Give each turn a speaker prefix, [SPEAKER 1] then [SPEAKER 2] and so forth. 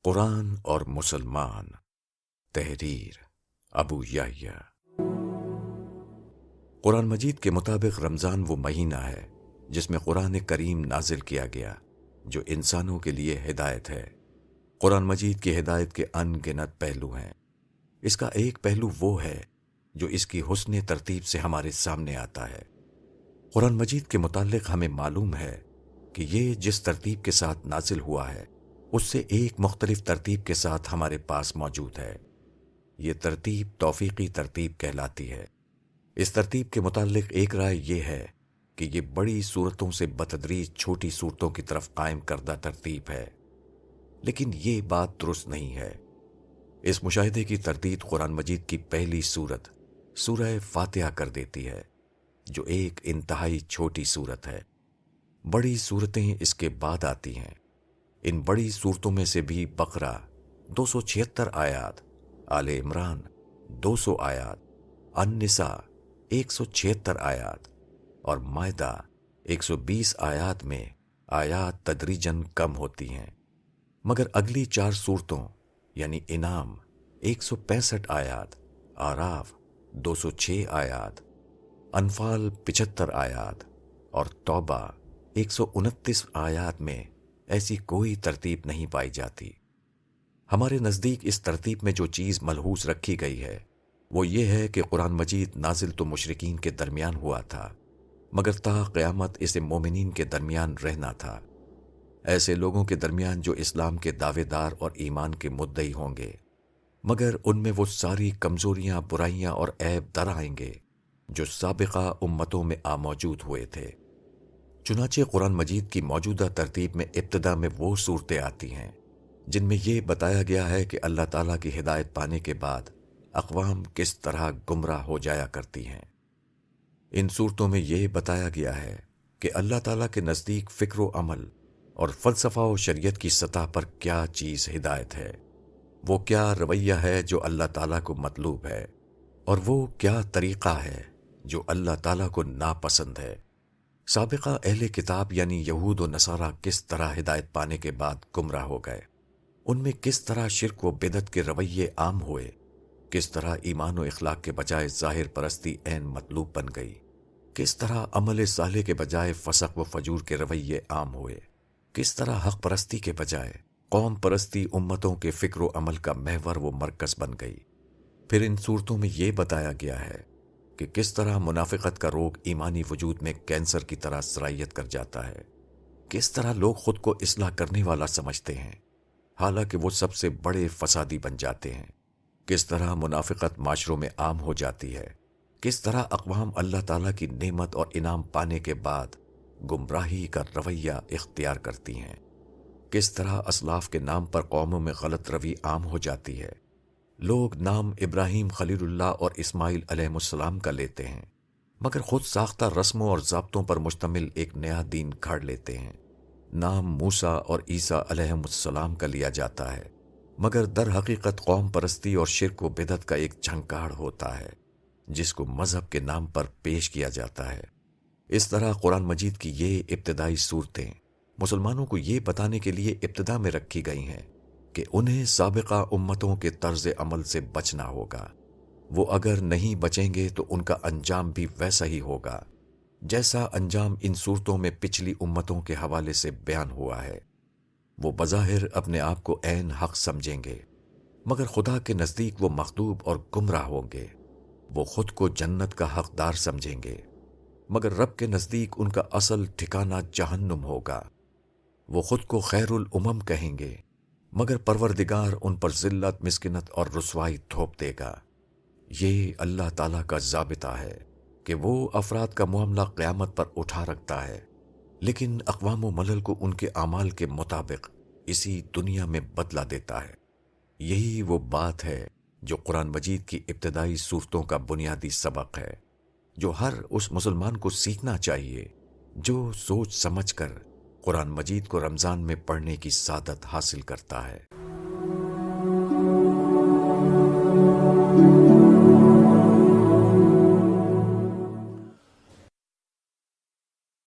[SPEAKER 1] قرآن اور مسلمان، تحریر ابو یحییٰ۔ قرآن مجید کے مطابق رمضان وہ مہینہ ہے جس میں قرآن کریم نازل کیا گیا جو انسانوں کے لیے ہدایت ہے۔ قرآن مجید کی ہدایت کے ان گنت پہلو ہیں۔ اس کا ایک پہلو وہ ہے جو اس کی حسن ترتیب سے ہمارے سامنے آتا ہے۔ قرآن مجید کے متعلق ہمیں معلوم ہے کہ یہ جس ترتیب کے ساتھ نازل ہوا ہے اس سے ایک مختلف ترتیب کے ساتھ ہمارے پاس موجود ہے۔ یہ ترتیب توفیقی ترتیب کہلاتی ہے۔ اس ترتیب کے متعلق ایک رائے یہ ہے کہ یہ بڑی صورتوں سے بتدریج چھوٹی صورتوں کی طرف قائم کردہ ترتیب ہے، لیکن یہ بات درست نہیں ہے۔ اس مشاہدے کی تردید قرآن مجید کی پہلی سورت سورہ فاتحہ کر دیتی ہے، جو ایک انتہائی چھوٹی سورت ہے۔ بڑی صورتیں اس کے بعد آتی ہیں۔ ان بڑی صورتوں میں سے بھی بقرہ 276 آیات، آل عمران 200 آیات، النساء 176 آیات اور مائدہ 120 آیات میں آیات تدریجاً کم ہوتی ہیں، مگر اگلی 4 صورتوں یعنی انعام 165 آیات، اعراف 206 آیات، انفال 75 آیات اور توبہ 129 آیات میں ایسی کوئی ترتیب نہیں پائی جاتی۔ ہمارے نزدیک اس ترتیب میں جو چیز ملحوظ رکھی گئی ہے وہ یہ ہے کہ قرآن مجید نازل تو مشرکین کے درمیان ہوا تھا، مگر تا قیامت اسے مومنین کے درمیان رہنا تھا، ایسے لوگوں کے درمیان جو اسلام کے دعوے دار اور ایمان کے مدعی ہوں گے، مگر ان میں وہ ساری کمزوریاں، برائیاں اور عیب در آئیں گے جو سابقہ امتوں میں موجود ہوئے تھے۔ چنانچہ قرآن مجید کی موجودہ ترتیب میں ابتدا میں وہ صورتیں آتی ہیں جن میں یہ بتایا گیا ہے کہ اللہ تعالیٰ کی ہدایت پانے کے بعد اقوام کس طرح گمراہ ہو جایا کرتی ہیں۔ ان صورتوں میں یہ بتایا گیا ہے کہ اللہ تعالیٰ کے نزدیک فکر و عمل اور فلسفہ و شریعت کی سطح پر کیا چیز ہدایت ہے، وہ کیا رویہ ہے جو اللہ تعالیٰ کو مطلوب ہے، اور وہ کیا طریقہ ہے جو اللہ تعالیٰ کو ناپسند ہے۔ سابقہ اہل کتاب یعنی یہود و نصارہ کس طرح ہدایت پانے کے بعد گمراہ ہو گئے، ان میں کس طرح شرک و بدعت کے رویے عام ہوئے، کس طرح ایمان و اخلاق کے بجائے ظاہر پرستی عین مطلوب بن گئی، کس طرح عمل صالح کے بجائے فسق و فجور کے رویے عام ہوئے، کس طرح حق پرستی کے بجائے قوم پرستی امتوں کے فکر و عمل کا محور و مرکز بن گئی۔ پھر ان صورتوں میں یہ بتایا گیا ہے کہ کس طرح منافقت کا روگ ایمانی وجود میں کینسر کی طرح سرایت کر جاتا ہے، کس طرح لوگ خود کو اصلاح کرنے والا سمجھتے ہیں حالانکہ وہ سب سے بڑے فسادی بن جاتے ہیں، کس طرح منافقت معاشروں میں عام ہو جاتی ہے، کس طرح اقوام اللہ تعالیٰ کی نعمت اور انعام پانے کے بعد گمراہی کا رویہ اختیار کرتی ہیں، کس طرح اسلاف کے نام پر قوموں میں غلط روی عام ہو جاتی ہے۔ لوگ نام ابراہیم خلیل اللہ اور اسماعیل علیہ السلام کا لیتے ہیں، مگر خود ساختہ رسموں اور ضابطوں پر مشتمل ایک نیا دین گھڑ لیتے ہیں۔ نام موسیٰ اور عیسیٰ علیہ السلام کا لیا جاتا ہے، مگر در حقیقت قوم پرستی اور شرک و بدعت کا ایک جھنکاڑ ہوتا ہے جس کو مذہب کے نام پر پیش کیا جاتا ہے۔ اس طرح قرآن مجید کی یہ ابتدائی صورتیں مسلمانوں کو یہ بتانے کے لیے ابتدا میں رکھی گئی ہیں کہ انہیں سابقہ امتوں کے طرز عمل سے بچنا ہوگا۔ وہ اگر نہیں بچیں گے تو ان کا انجام بھی ویسا ہی ہوگا جیسا انجام ان صورتوں میں پچھلی امتوں کے حوالے سے بیان ہوا ہے۔ وہ بظاہر اپنے آپ کو عین حق سمجھیں گے، مگر خدا کے نزدیک وہ مغضوب اور گمراہ ہوں گے۔ وہ خود کو جنت کا حقدار سمجھیں گے، مگر رب کے نزدیک ان کا اصل ٹھکانہ جہنم ہوگا۔ وہ خود کو خیر الامم کہیں گے، مگر پروردگار ان پر ذلت، مسکنت اور رسوائی تھوپ دے گا۔ یہ اللہ تعالیٰ کا ضابطہ ہے کہ وہ افراد کا معاملہ قیامت پر اٹھا رکھتا ہے، لیکن اقوام و ملل کو ان کے اعمال کے مطابق اسی دنیا میں بدلہ دیتا ہے۔ یہی وہ بات ہے جو قرآن مجید کی ابتدائی صورتوں کا بنیادی سبق ہے، جو ہر اس مسلمان کو سیکھنا چاہیے جو سوچ سمجھ کر قرآن مجید کو رمضان میں پڑھنے کی سعادت حاصل کرتا ہے۔